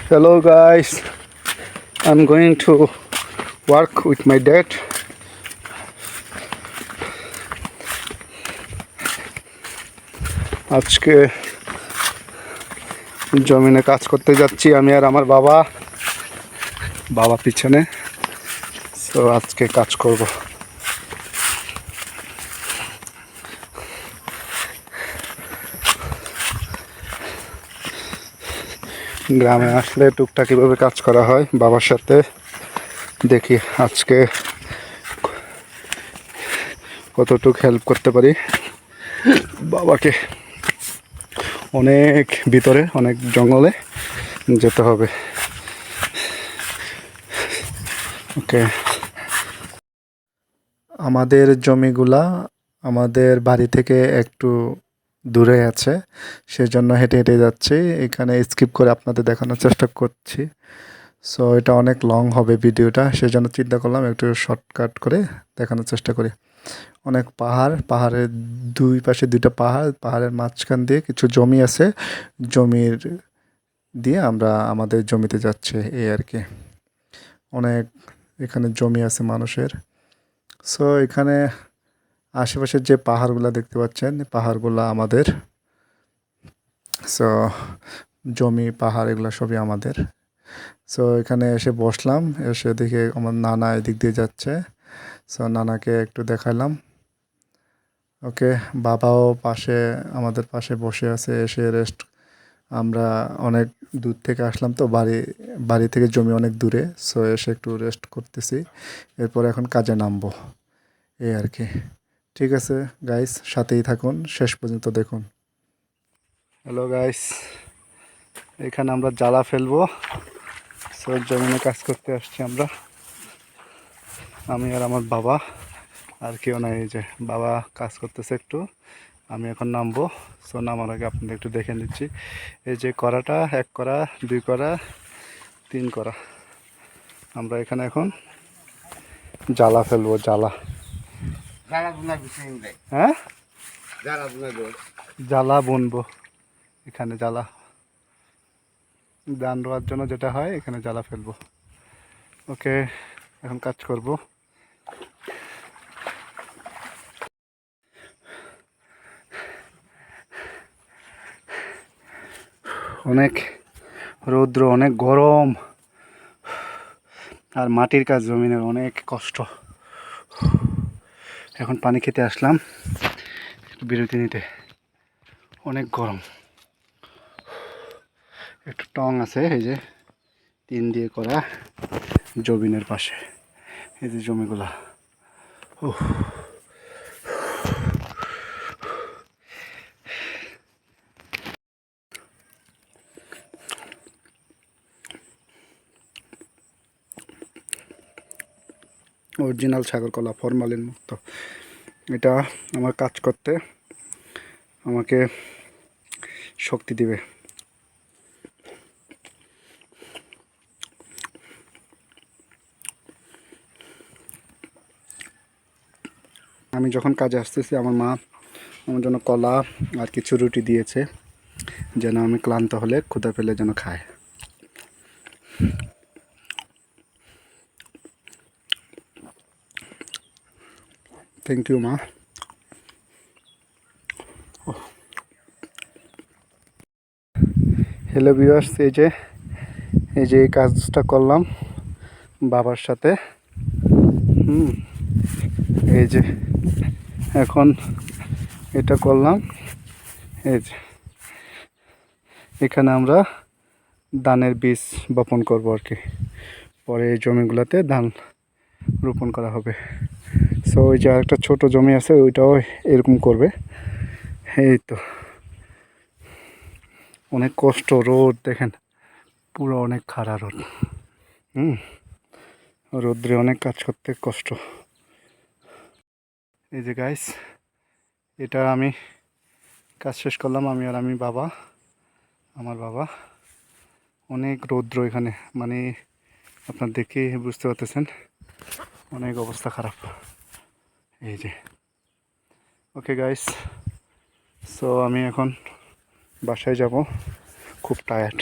Hello guys, I'm going to work with my dad. আজকে জমিনে কাজ করতে যাচ্ছি আমি আর আমার বাবা পিছনে। সো আজকে কাজ করব। গ্রামে আসলে টুকটাক কিভাবে কাজ করা হয় বাবার সাথে, দেখি আজকে কতটুকু হেল্প করতে পারি বাবাকে। অনেক ভিতরে, অনেক জঙ্গলে যেতে হবে। ওকে, আমাদের জমিগুলা আমাদের বাড়ি থেকে একটু দূরে আছে, সেজন্য হেঁটে হেঁটে যাচ্ছি। এখানে স্কিপ করে আপনাদের দেখানোর চেষ্টা করছি। সো এটা অনেক লং হবে ভিডিওটা, সেজন্য চিন্তা করলাম একটু শর্টকাট করে দেখানোর চেষ্টা করি। অনেক পাহাড়ের দুই পাশে দুইটা পাহাড়ের মাঝখান দিয়ে কিছু জমি আছে, জমির দিয়ে আমরা আমাদের জমিতে যাচ্ছি এই আর কি। অনেক এখানে জমি আছে মানুষের। সো এখানে আশেপাশের যে পাহাড়গুলো দেখতে পাচ্ছেন, পাহাড়গুলো আমাদের। সো জমি পাহাড় এগুলো সবই আমাদের। সো এখানে এসে বসলাম, এসে দেখে আমার নানা এদিক দিয়ে যাচ্ছে। সো নানাকে একটু দেখালাম। ওকে, বাবাও আমাদের পাশে বসে আছে, এসে রেস্ট। আমরা অনেক দূর থেকে আসলাম তো, বাড়ি থেকে জমি অনেক দূরে। সো এসে একটু রেস্ট করতেছি, এরপর এখন কাজে নামবো এই আর কি। ঠিক আছে গাইস, সাথেই থাকুন, শেষ পর্যন্ত দেখুন। হ্যালো গাইস, এখানে আমরা জ্বালা ফেলবো। সো জমিনে কাজ করতে আসছি আমরা, আমি আর আমার বাবা, আর কেউ নাই। এই যে বাবা কাজ করতেছে একটু, আমি এখন নামবো। সো নামার আগে আপনাদের একটু দেখে নিচ্ছি। এই যে কড়াটা, 1 কড়া, 2 কড়া, 3 কড়া। আমরা এখানে এখন জ্বালা ফেলবো। হ্যাঁ, জ্বালা বুনবো এখানে। ধান রোয়ার জন্য যেটা হয়, এখানে জ্বালা ফেলবো। ওকে, এখন কাজ করব। অনেক রৌদ্র, অনেক গরম, আর মাটির কাজ জমিনের অনেক কষ্ট। এখন পানি খেতে আসলাম বিরতি নিতে। অনেক গরম। একটু টং আছে, এই যে 3 দিয়ে করা জমিনের পাশে, এই যে জমিগুলা। অরিজিনাল সাগর কলা, ফরমালিন মুক্ত। এটা আমার কাজ করতে আমাকে শক্তি দিবে। আমি যখন কাজে আসতেছি, আমার মা আমার জন্য কলা আর কিছু রুটি দিয়েছে, যেন আমি ক্লান্ত হলে, ক্ষুধা পেলে যেন খায়। থ্যাংক ইউ মা। হ্যালো ভিউয়ার্স, এই যে এই কাজটা করলাম বাবার সাথে। এই যে এখন এটা করলাম। এই যে এখানে আমরা ধানের বীজ বপন করব আর কি। পরে এই জমিগুলোতে ধান রোপণ করা হবে। সো ওই যে আরেকটা ছোট জমি আছে, ওইটাও এরকম করবে। এই তো অনেক কষ্ট, রোদ দেখেন পুরো, অনেক খাড়া রোদ। রোদ্রে অনেক কাজ করতে কষ্ট। এই যে গাইস, এটা আমি কাজ শেষ করলাম, আমি আর আমার বাবা। অনেক রৌদ্র এখানে, মানে আপনার দেখে বুঝতে পারতেছেন, অনেক অবস্থা খারাপ। এই যে ওকে গাইস, সো আমি এখন বাসায় যাব, খুব টায়ার্ড।